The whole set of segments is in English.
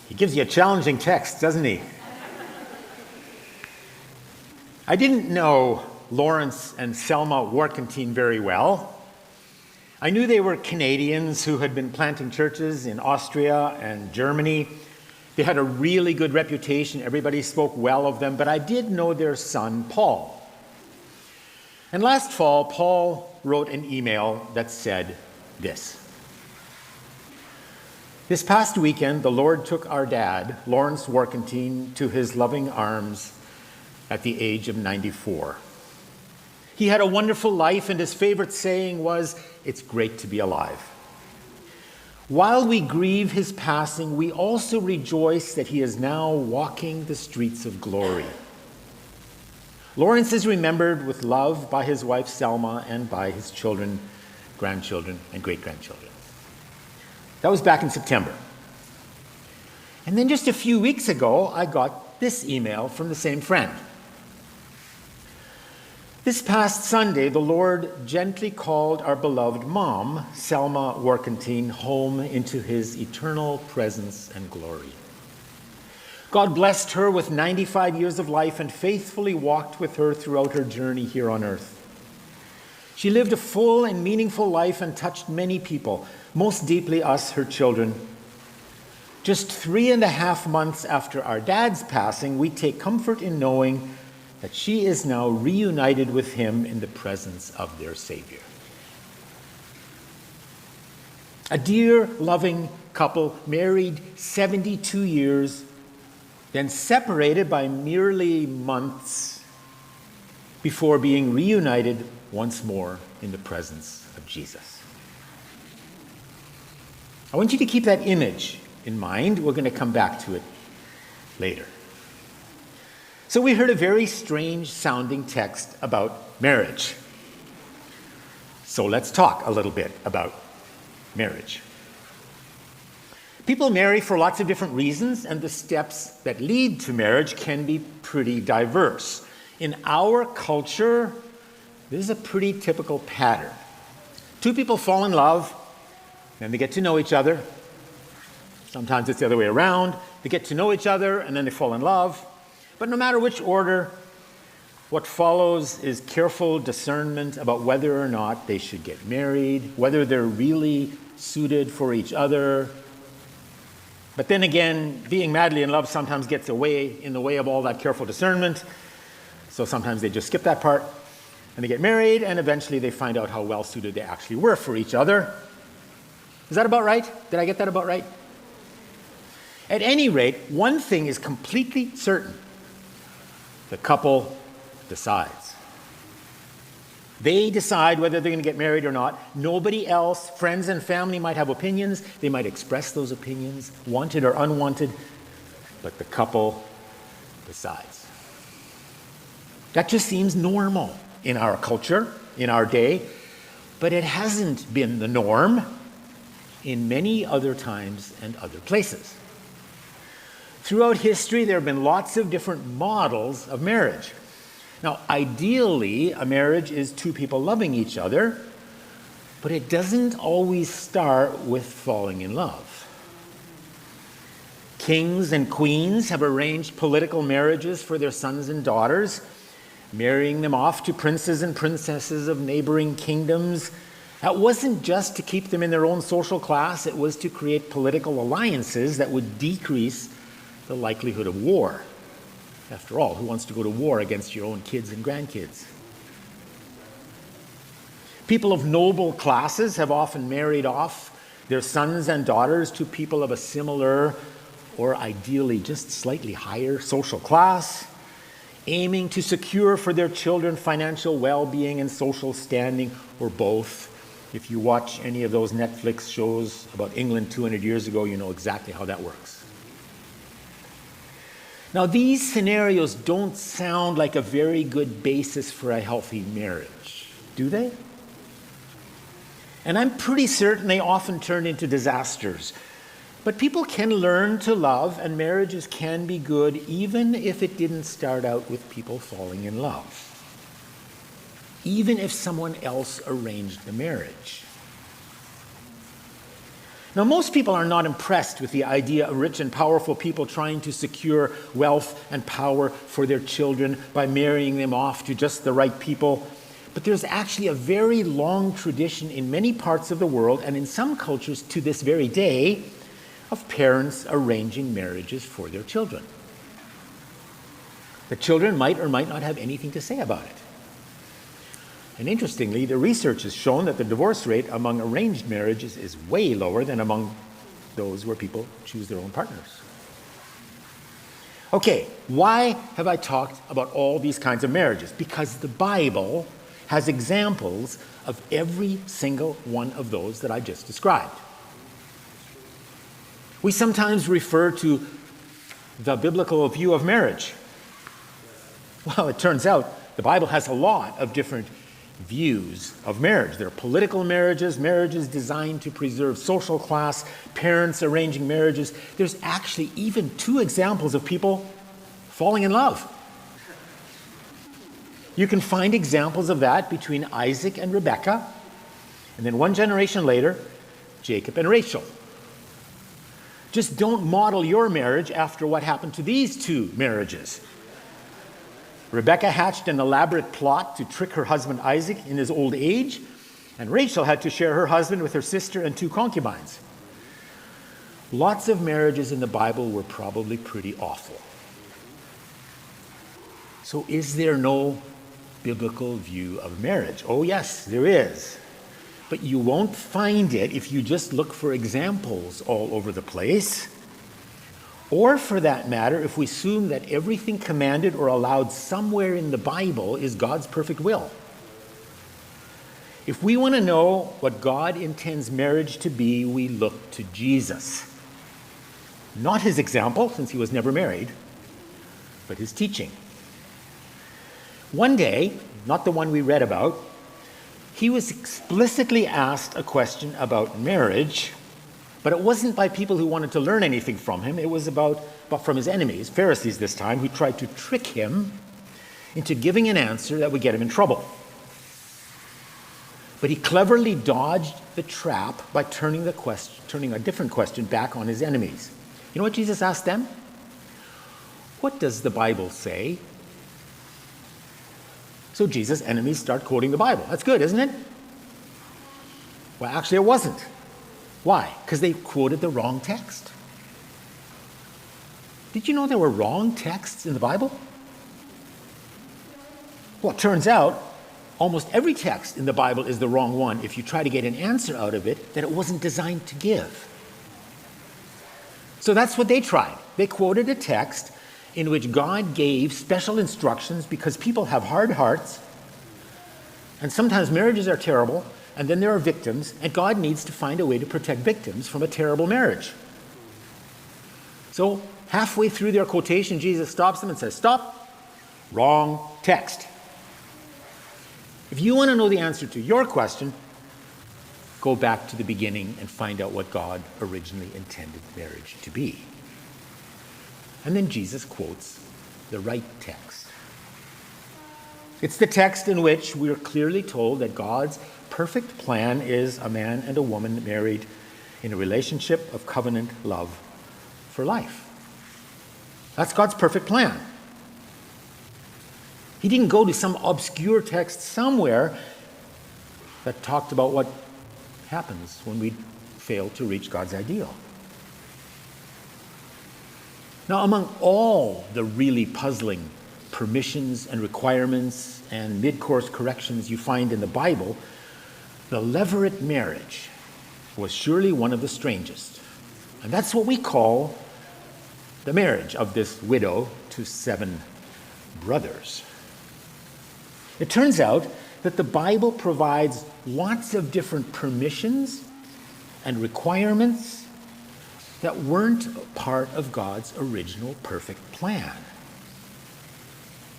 He gives you a challenging text, doesn't he? I didn't know Lawrence and Selma Warkentine very well. I knew they were Canadians who had been planting churches in Austria and Germany. They had a really good reputation. Everybody spoke well of them, but I did know their son, Paul. And last fall, Paul wrote an email that said this. This past weekend, the Lord took our dad, Lawrence Warkentine, to his loving arms at the age of 94. He had a wonderful life, and his favorite saying was, "It's great to be alive." While we grieve his passing, we also rejoice that he is now walking the streets of glory. Lawrence is remembered with love by his wife Selma and by his children, grandchildren, and great-grandchildren. That was back in September. And then just a few weeks ago, I got this email from the same friend. This past Sunday, the Lord gently called our beloved mom, Selma Warkentine, home into his eternal presence and glory. God blessed her with 95 years of life and faithfully walked with her throughout her journey here on earth. She lived a full and meaningful life and touched many people, most deeply us, her children. Just 3.5 months after our dad's passing, we take comfort in knowing that she is now reunited with him in the presence of their Savior. A dear, loving couple, married 72 years, then separated by merely months before being reunited once more in the presence of Jesus. I want you to keep that image in mind. We're going to come back to it later. So we heard a very strange sounding text about marriage. So let's talk a little bit about marriage. People marry for lots of different reasons, and the steps that lead to marriage can be pretty diverse. In our culture, this is a pretty typical pattern. Two people fall in love, then they get to know each other. Sometimes it's the other way around. They get to know each other, and then they fall in love. But no matter which order, what follows is careful discernment about whether or not they should get married, whether they're really suited for each other. But then again, being madly in love sometimes gets in the way of all that careful discernment. So sometimes they just skip that part and they get married, and eventually they find out how well suited they actually were for each other. Is that about right? Did I get that about right? At any rate, one thing is completely certain. The couple decides. They decide whether they're going to get married or not. Nobody else, friends and family might have opinions. They might express those opinions, wanted or unwanted, but the couple decides. That just seems normal in our culture, in our day, but it hasn't been the norm in many other times and other places. Throughout history, there have been lots of different models of marriage. Now, ideally, a marriage is two people loving each other, but it doesn't always start with falling in love. Kings and queens have arranged political marriages for their sons and daughters, marrying them off to princes and princesses of neighboring kingdoms. That wasn't just to keep them in their own social class, it was to create political alliances that would decrease the likelihood of war. After all, who wants to go to war against your own kids and grandkids? People of noble classes have often married off their sons and daughters to people of a similar or ideally just slightly higher social class, aiming to secure for their children financial well-being and social standing, or both. If you watch any of those Netflix shows about England 200 years ago, you know exactly how that works. Now, these scenarios don't sound like a very good basis for a healthy marriage, do they? And I'm pretty certain they often turn into disasters. But people can learn to love, and marriages can be good even if it didn't start out with people falling in love. Even if someone else arranged the marriage. Now, most people are not impressed with the idea of rich and powerful people trying to secure wealth and power for their children by marrying them off to just the right people. But there's actually a very long tradition in many parts of the world, and in some cultures to this very day, of parents arranging marriages for their children. The children might or might not have anything to say about it. And interestingly, the research has shown that the divorce rate among arranged marriages is way lower than among those where people choose their own partners. Okay, why have I talked about all these kinds of marriages? Because the Bible has examples of every single one of those that I just described. We sometimes refer to the biblical view of marriage. Well, it turns out the Bible has a lot of different views of marriage. There are political marriages, marriages designed to preserve social class, parents arranging marriages. There's actually even 2 examples of people falling in love. You can find examples of that between Isaac and Rebekah, and then 1 generation later, Jacob and Rachel. Just don't model your marriage after what happened to these 2 marriages. Rebekah hatched an elaborate plot to trick her husband Isaac in his old age, and Rachel had to share her husband with her sister and 2 concubines. Lots of marriages in the Bible were probably pretty awful. So is there no biblical view of marriage? Oh yes, there is. But you won't find it if you just look for examples all over the place. Or, for that matter, if we assume that everything commanded or allowed somewhere in the Bible is God's perfect will. If we want to know what God intends marriage to be, we look to Jesus. Not his example, since he was never married, but his teaching. One day, not the one we read about, he was explicitly asked a question about marriage. But it wasn't by people who wanted to learn anything from him. It was from his enemies, Pharisees this time, who tried to trick him into giving an answer that would get him in trouble. But he cleverly dodged the trap by turning a different question back on his enemies. You know what Jesus asked them? What does the Bible say? So Jesus' enemies start quoting the Bible. That's good, isn't it? Well, actually it wasn't. Why? Because they quoted the wrong text. Did you know there were wrong texts in the Bible? Well, it turns out almost every text in the Bible is the wrong one if you try to get an answer out of it that it wasn't designed to give. So that's what they tried. They quoted a text in which God gave special instructions because people have hard hearts, and sometimes marriages are terrible, and then there are victims, and God needs to find a way to protect victims from a terrible marriage. So halfway through their quotation, Jesus stops them and says, "Stop, wrong text." If you want to know the answer to your question, go back to the beginning and find out what God originally intended marriage to be. And then Jesus quotes the right text. It's the text in which we are clearly told that God's perfect plan is a man and a woman married in a relationship of covenant love for life. That's God's perfect plan. He didn't go to some obscure text somewhere that talked about what happens when we fail to reach God's ideal. Now, among all the really puzzling permissions and requirements and mid-course corrections you find in the Bible, the levirate marriage was surely one of the strangest. And that's what we call the marriage of this widow to 7 brothers. It turns out that the Bible provides lots of different permissions and requirements that weren't part of God's original perfect plan.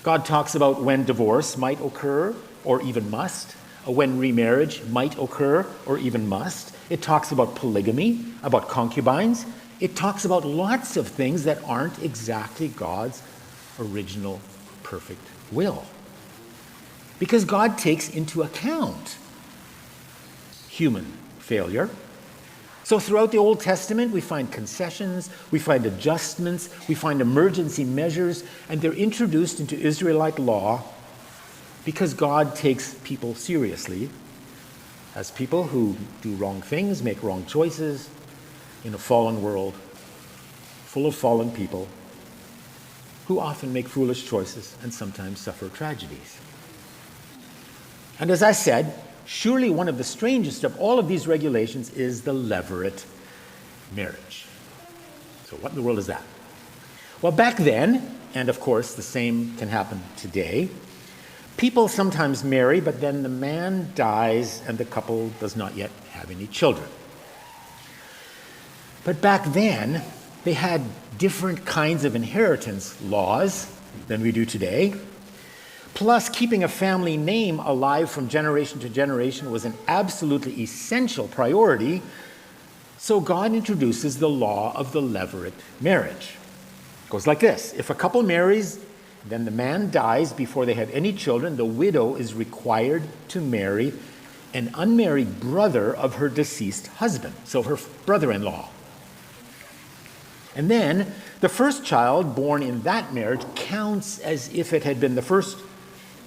God talks about when divorce might occur or even must, when remarriage might occur or even must. It talks about polygamy, about concubines. It talks about lots of things that aren't exactly God's original perfect will. Because God takes into account human failure. So throughout the Old Testament, we find concessions, we find adjustments, we find emergency measures, and they're introduced into Israelite law because God takes people seriously as people who do wrong things, make wrong choices in a fallen world full of fallen people who often make foolish choices and sometimes suffer tragedies. And as I said, surely one of the strangest of all of these regulations is the levirate marriage. So what in the world is that? Well, back then, and of course the same can happen today, people sometimes marry, but then the man dies and the couple does not yet have any children. But back then, they had different kinds of inheritance laws than we do today. Plus, keeping a family name alive from generation to generation was an absolutely essential priority. So God introduces the law of the levirate marriage. It goes like this. If a couple marries, then the man dies before they have any children, the widow is required to marry an unmarried brother of her deceased husband, so her brother-in-law. And then the first child born in that marriage counts as if it had been the first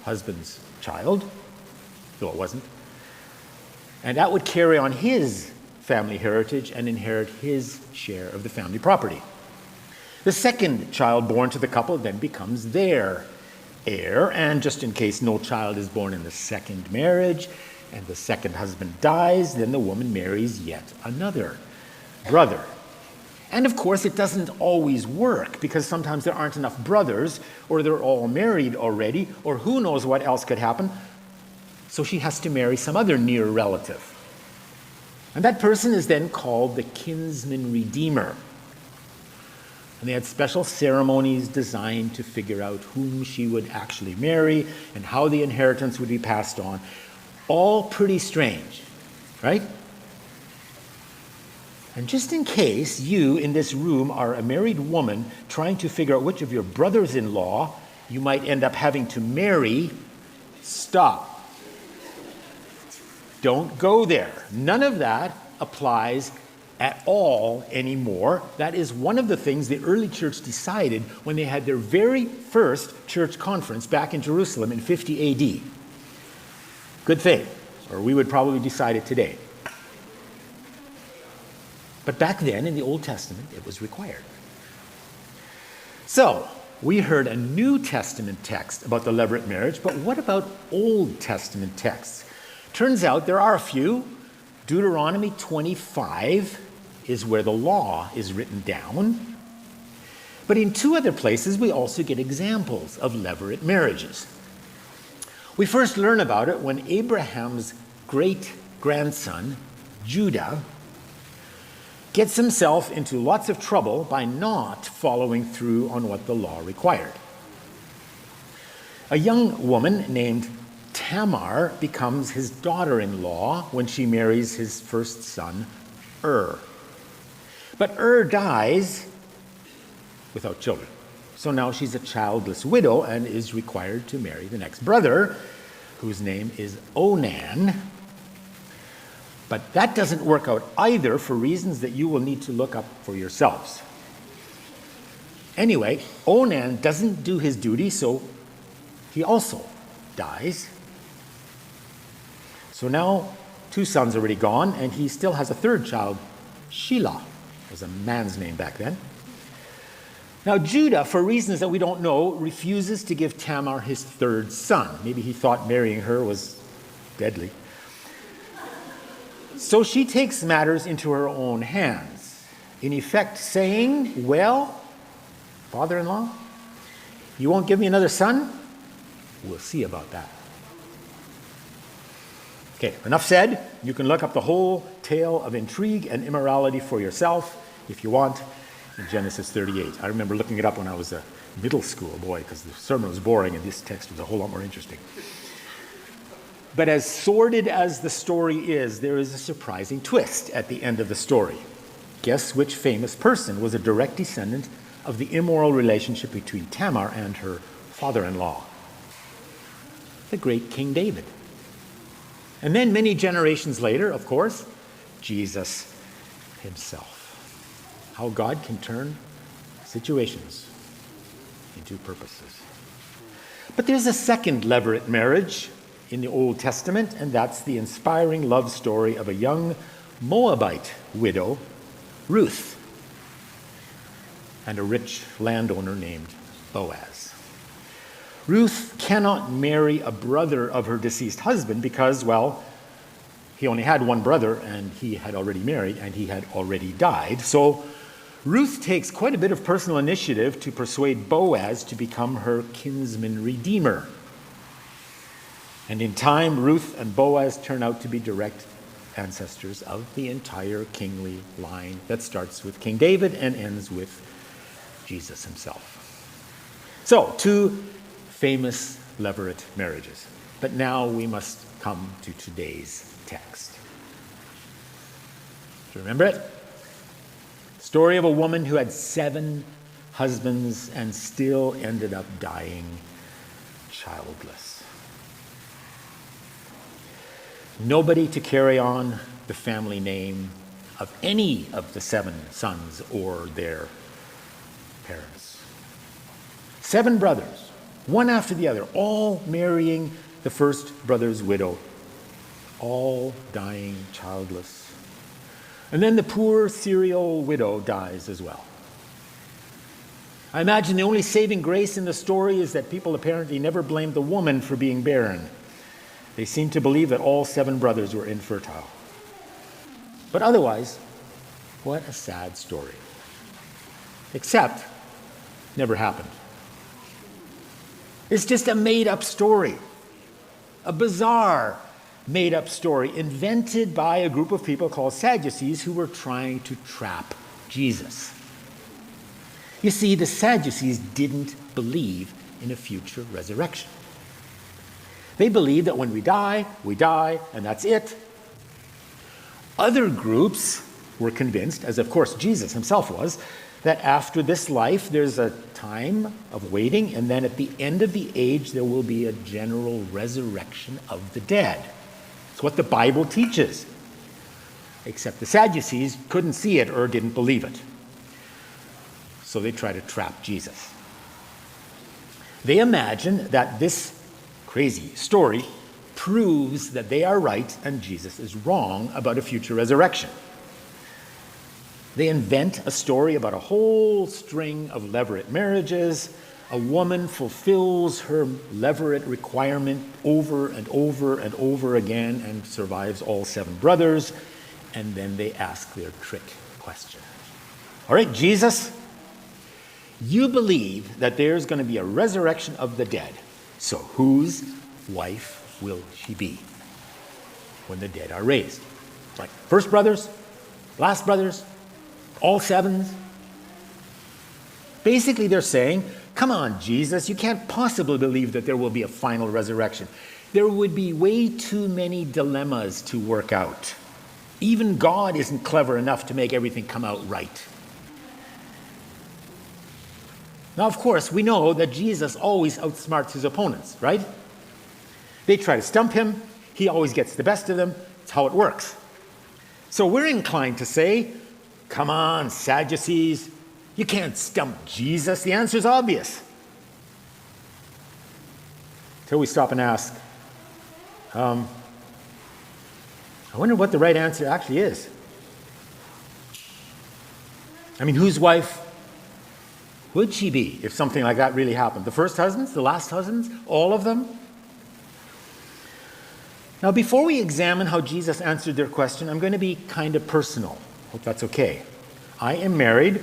husband's child, though it wasn't. And that would carry on his family heritage and inherit his share of the family property. The second child born to the couple then becomes their heir, and just in case no child is born in the second marriage and the second husband dies, then the woman marries yet another brother. And of course, it doesn't always work because sometimes there aren't enough brothers, or they're all married already, or who knows what else could happen. So she has to marry some other near relative. And that person is then called the kinsman redeemer. And they had special ceremonies designed to figure out whom she would actually marry and how the inheritance would be passed on. All pretty strange, right? And just in case you in this room are a married woman trying to figure out which of your brothers-in-law you might end up having to marry, stop. Don't go there. None of that applies at all anymore. That is one of the things the early church decided when they had their very first church conference back in Jerusalem in 50 AD. Good thing, or we would probably decide it today. But back then, in the Old Testament, it was required. So, we heard a New Testament text about the levirate marriage, but what about Old Testament texts? Turns out there are a few. Deuteronomy 25 is where the law is written down. But in two other places, we also get examples of levirate marriages. We first learn about it when Abraham's great-grandson, Judah, gets himself into lots of trouble by not following through on what the law required. A young woman named Tamar becomes his daughter-in-law when she marries his first son, But dies without children. So now she's a childless widow and is required to marry the next brother, whose name is Onan. But that doesn't work out either for reasons that you will need to look up for yourselves. Anyway, Onan doesn't do his duty, so he also dies. So now 2 sons are already gone, and he still has a third child, Shelah. It was a man's name back then. Now Judah, for reasons that we don't know, refuses to give Tamar his third son. Maybe he thought marrying her was deadly. So she takes matters into her own hands, in effect saying, well, father-in-law, you won't give me another son? We'll see about that. Okay, enough said. You can look up the whole tale of intrigue and immorality for yourself, if you want, in Genesis 38. I remember looking it up when I was a middle school boy, because the sermon was boring and this text was a whole lot more interesting. But as sordid as the story is, there is a surprising twist at the end of the story. Guess which famous person was a direct descendant of the immoral relationship between Tamar and her father-in-law? The great King David. And then many generations later, of course, Jesus. himself. How God can turn situations into purposes. But there's a second levirate marriage in the Old Testament, and that's the inspiring love story of a young Moabite widow, Ruth, and a rich landowner named Boaz. Ruth cannot marry a brother of her deceased husband because, well, he only had one brother, and he had already married, and he had already died. So Ruth takes quite a bit of personal initiative to persuade Boaz to become her kinsman redeemer. And in time, Ruth and Boaz turn out to be direct ancestors of the entire kingly line that starts with King David and ends with Jesus himself. So, two famous levirate marriages. But now we must come to today's text. Do you remember it? Story of a woman who had 7 husbands and still ended up dying childless. Nobody to carry on the family name of any of the 7 sons or their parents. 7 brothers, one after the other, all marrying the first brother's widow, all dying childless. And then the poor serial widow dies as well. I imagine the only saving grace in the story is that people apparently never blamed the woman for being barren. They seem to believe that all 7 brothers were infertile. But otherwise, what a sad story. Except, never happened. It's just a made-up story. A bizarre made-up story invented by a group of people called Sadducees who were trying to trap Jesus. You see, the Sadducees didn't believe in a future resurrection. They believed that when we die, and that's it. Other groups were convinced, as of course Jesus himself was, that after this life there's a time of waiting, and then at the end of the age there will be a general resurrection of the dead. It's what the Bible teaches. Except the Sadducees couldn't see it or didn't believe it. So they try to trap Jesus. They imagine that this crazy story proves that they are right and Jesus is wrong about a future resurrection. They invent a story about a whole string of levirate marriages. A woman fulfills her levirate requirement over and over and over again and survives all 7 brothers. And then they ask their trick question. All right, Jesus, you believe that there's going to be a resurrection of the dead. So whose wife will she be when the dead are raised? Like first brothers, last brothers, all 7s? Basically they're saying, come on, Jesus, you can't possibly believe that there will be a final resurrection. There would be way too many dilemmas to work out. Even God isn't clever enough to make everything come out right. Now, of course, we know that Jesus always outsmarts his opponents, right? They try to stump him. He always gets the best of them. It's how it works. So we're inclined to say, come on, Sadducees, you can't stump Jesus. The answer's obvious. Till we stop and ask, I wonder what the right answer actually is. I mean, whose wife would she be if something like that really happened? The first husbands? The last husbands? All of them? Now, before we examine how Jesus answered their question, I'm going to be kind of personal. Hope that's okay. I am married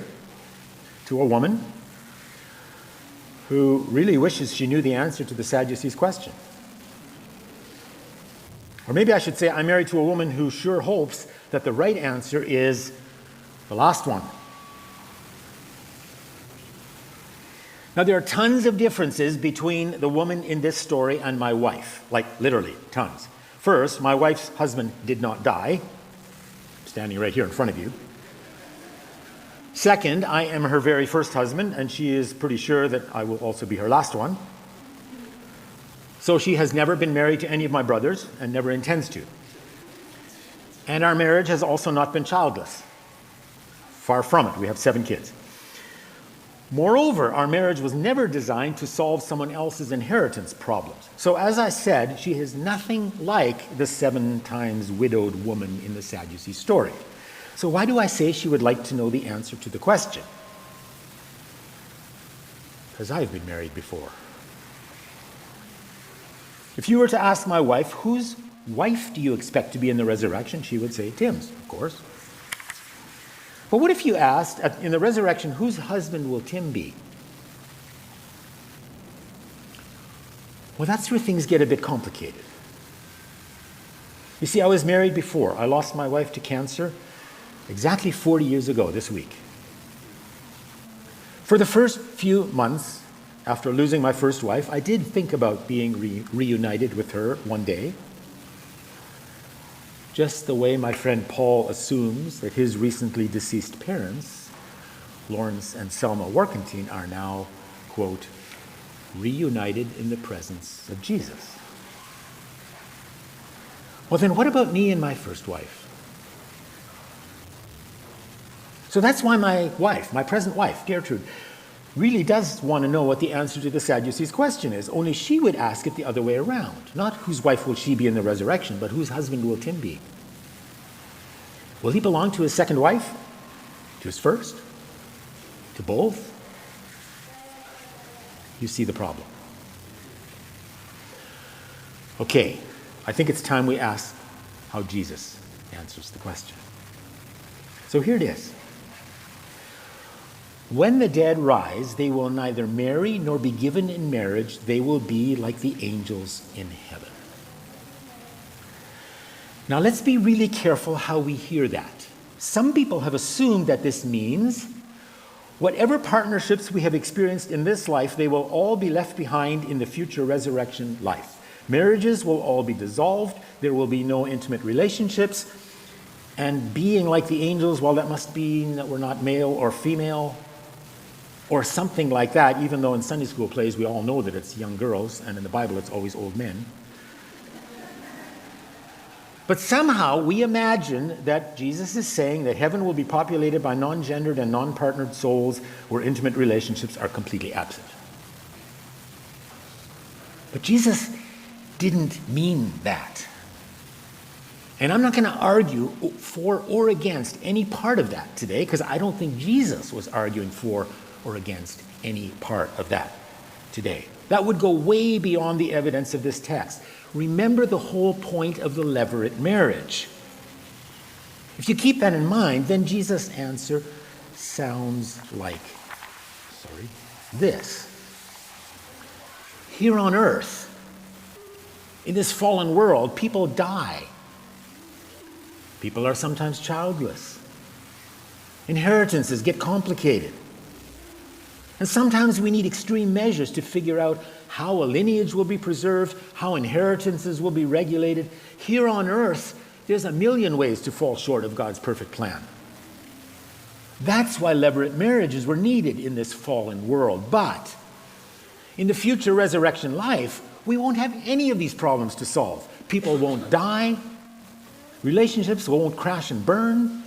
to a woman who really wishes she knew the answer to the Sadducees' question. Or maybe I should say I'm married to a woman who sure hopes that the right answer is the last one. Now, there are tons of differences between the woman in this story and my wife, like literally tons. First, my wife's husband did not die, standing right here in front of you. Second, I am her very first husband, and she is pretty sure that I will also be her last one. So she has never been married to any of my brothers and never intends to. And our marriage has also not been childless. Far from it. We have 7 kids. Moreover, our marriage was never designed to solve someone else's inheritance problems. So as I said, she is nothing like the 7 times widowed woman in the Sadducee story. So why do I say she would like to know the answer to the question? Because I've been married before. If you were to ask my wife, whose wife do you expect to be in the resurrection? She would say, Tim's, of course. But what if you asked, in the resurrection, whose husband will Tim be? Well, that's where things get a bit complicated. You see, I was married before. I lost my wife to cancer exactly 40 years ago this week. For the first few months after losing my first wife, I did think about being reunited with her one day. Just the way my friend Paul assumes that his recently deceased parents, Lawrence and Selma Warkentine, are now, quote, reunited in the presence of Jesus. Well, then what about me and my first wife? So that's why my wife, my present wife, Gertrude, really does want to know what the answer to the Sadducees' question is, only she would ask it the other way around. Not whose wife will she be in the resurrection, but whose husband will Tim be? Will he belong to his second wife? To his first? To both? You see the problem. Okay, I think it's time we ask how Jesus answers the question. So here it is. When the dead rise, they will neither marry nor be given in marriage. They will be like the angels in heaven. Now let's be really careful how we hear that. Some people have assumed that this means whatever partnerships we have experienced in this life, they will all be left behind in the future resurrection life. Marriages will all be dissolved. There will be no intimate relationships. And being like the angels, well, that must mean that we're not male or female, or something like that, even though in Sunday school plays we all know that it's young girls, and in the Bible it's always old men. But somehow we imagine that Jesus is saying that heaven will be populated by non-gendered and non-partnered souls where intimate relationships are completely absent. But Jesus didn't mean that. And I'm not going to argue for or against any part of that today, because I don't think Jesus was arguing for or against any part of that today. That would go way beyond the evidence of this text. Remember the whole point of the levirate marriage. If you keep that in mind, then Jesus' answer sounds like, this. Here on earth, in this fallen world, people die. People are sometimes childless. Inheritances get complicated. And sometimes we need extreme measures to figure out how a lineage will be preserved, how inheritances will be regulated. Here on earth, there's a million ways to fall short of God's perfect plan. That's why levirate marriages were needed in this fallen world. But in the future resurrection life, we won't have any of these problems to solve. People won't die. Relationships won't crash and burn.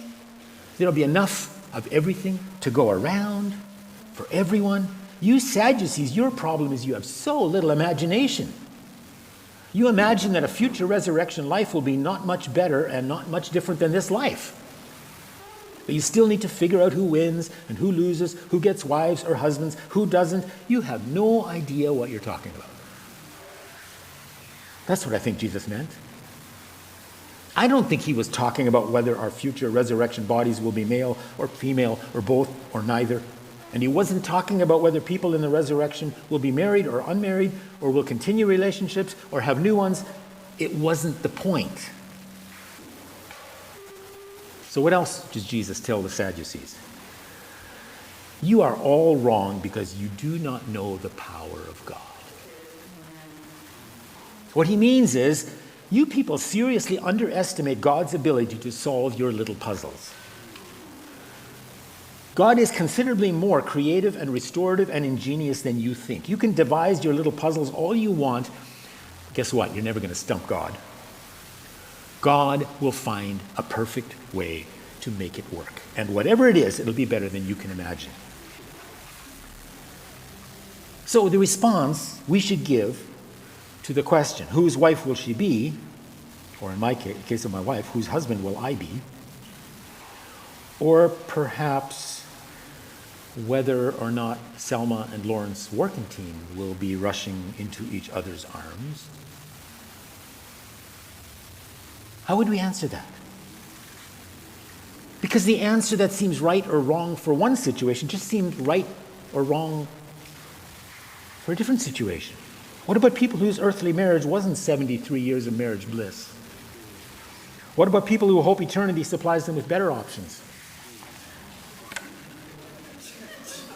There'll be enough of everything to go around for everyone. You Sadducees, your problem is you have so little imagination. You imagine that a future resurrection life will be not much better and not much different than this life. But you still need to figure out who wins and who loses, who gets wives or husbands, who doesn't. You have no idea what you're talking about. That's what I think Jesus meant. I don't think he was talking about whether our future resurrection bodies will be male or female or both or neither. And he wasn't talking about whether people in the resurrection will be married or unmarried or will continue relationships or have new ones. It wasn't the point. So what else does Jesus tell the Sadducees? You are all wrong because you do not know the power of God. What he means is, you people seriously underestimate God's ability to solve your little puzzles. God is considerably more creative and restorative and ingenious than you think. You can devise your little puzzles all you want. Guess what? You're never going to stump God. God will find a perfect way to make it work. And whatever it is, it'll be better than you can imagine. So the response we should give to the question, whose wife will she be? Or in my case of my wife, whose husband will I be? Or perhaps whether or not Selma and Lawrence Workentine will be rushing into each other's arms. How would we answer that? Because the answer that seems right or wrong for one situation just seemed right or wrong for a different situation. What about people whose earthly marriage wasn't 73 years of marriage bliss? What about people who hope eternity supplies them with better options?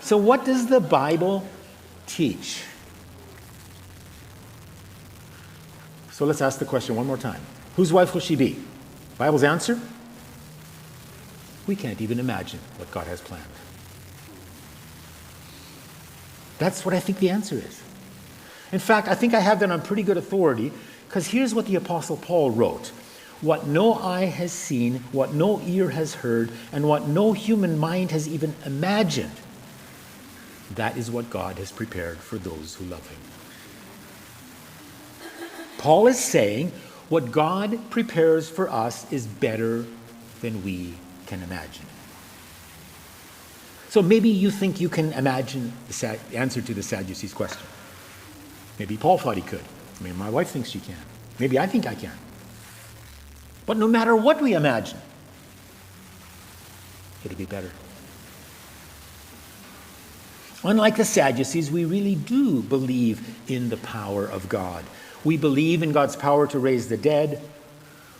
So what does the Bible teach? So let's ask the question one more time. Whose wife will she be? Bible's answer? We can't even imagine what God has planned. That's what I think the answer is. In fact, I think I have that on pretty good authority, because here's what the Apostle Paul wrote. What no eye has seen, what no ear has heard, and what no human mind has even imagined, that is what God has prepared for those who love him. Paul is saying what God prepares for us is better than we can imagine. So maybe you think you can imagine the answer to the Sadducees' question. Maybe Paul thought he could. Maybe my wife thinks she can. Maybe I think I can. But no matter what we imagine, it'll be better. Unlike the Sadducees, we really do believe in the power of God. We believe in God's power to raise the dead.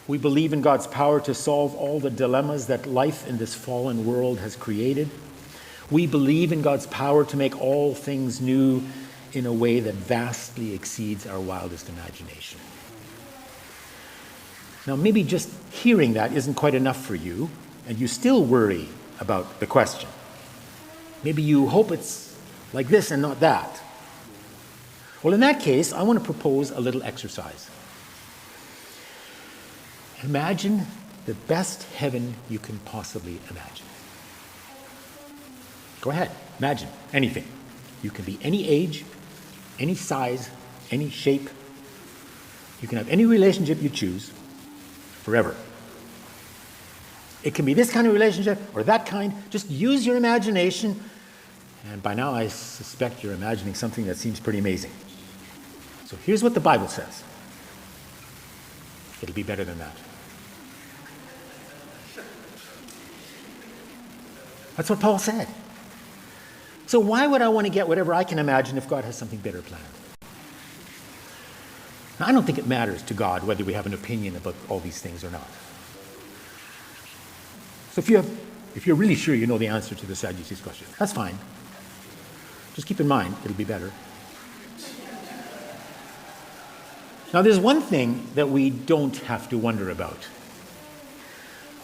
We believe in God's power to solve all the dilemmas that life in this fallen world has created. We believe in God's power to make all things new in a way that vastly exceeds our wildest imagination. Now, maybe just hearing that isn't quite enough for you, and you still worry about the question. Maybe you hope it's like this and not that. Well, in that case, I want to propose a little exercise. Imagine the best heaven you can possibly imagine. Go ahead, imagine anything. You can be any age, any size, any shape. You can have any relationship you choose, forever. It can be this kind of relationship or that kind. Just use your imagination. And by now I suspect you're imagining something that seems pretty amazing. So here's what the Bible says. It'll be better than that. That's what Paul said. So why would I want to get whatever I can imagine if God has something better planned? Now, I don't think it matters to God whether we have an opinion about all these things or not. So if you're really sure you know the answer to the Sadducees question, that's fine. Just keep in mind, it'll be better. Now, there's one thing that we don't have to wonder about,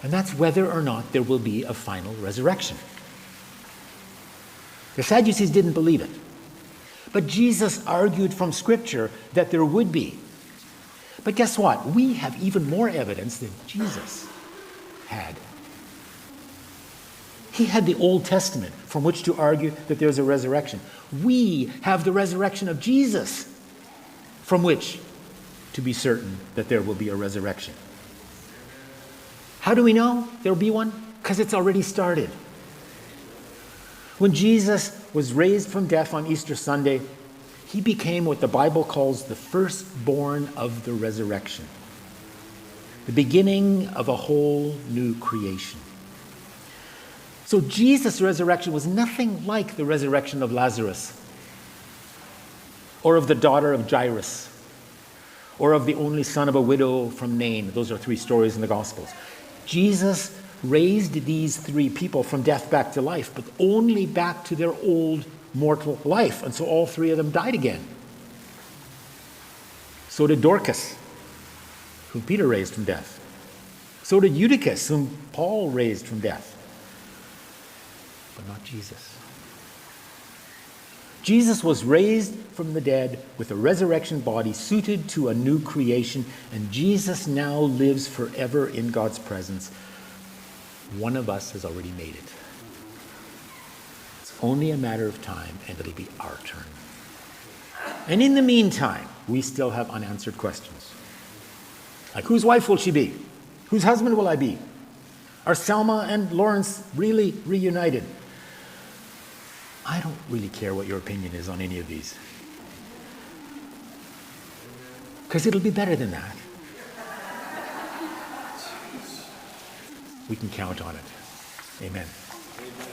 and that's whether or not there will be a final resurrection. The Sadducees didn't believe it, but Jesus argued from Scripture that there would be. But guess what? We have even more evidence than Jesus had. He had the Old Testament from which to argue that there's a resurrection. We have the resurrection of Jesus from which to be certain that there will be a resurrection. How do we know there will be one? Because it's already started. When Jesus was raised from death on Easter Sunday, he became what the Bible calls the firstborn of the resurrection, the beginning of a whole new creation. So Jesus' resurrection was nothing like the resurrection of Lazarus, or of the daughter of Jairus, or of the only son of a widow from Nain. Those are 3 stories in the Gospels. Jesus raised these 3 people from death back to life, but only back to their old mortal life. And so all 3 of them died again. So did Dorcas, whom Peter raised from death. So did Eutychus, whom Paul raised from death. But not Jesus. Jesus was raised from the dead with a resurrection body suited to a new creation, and Jesus now lives forever in God's presence One of us has already made it. It's only a matter of time, and it'll be our turn. And in the meantime, we still have unanswered questions. Like, whose wife will she be? Whose husband will I be? Are Selma and Lawrence really reunited? I don't really care what your opinion is on any of these. Because it'll be better than that. We can count on it. Amen.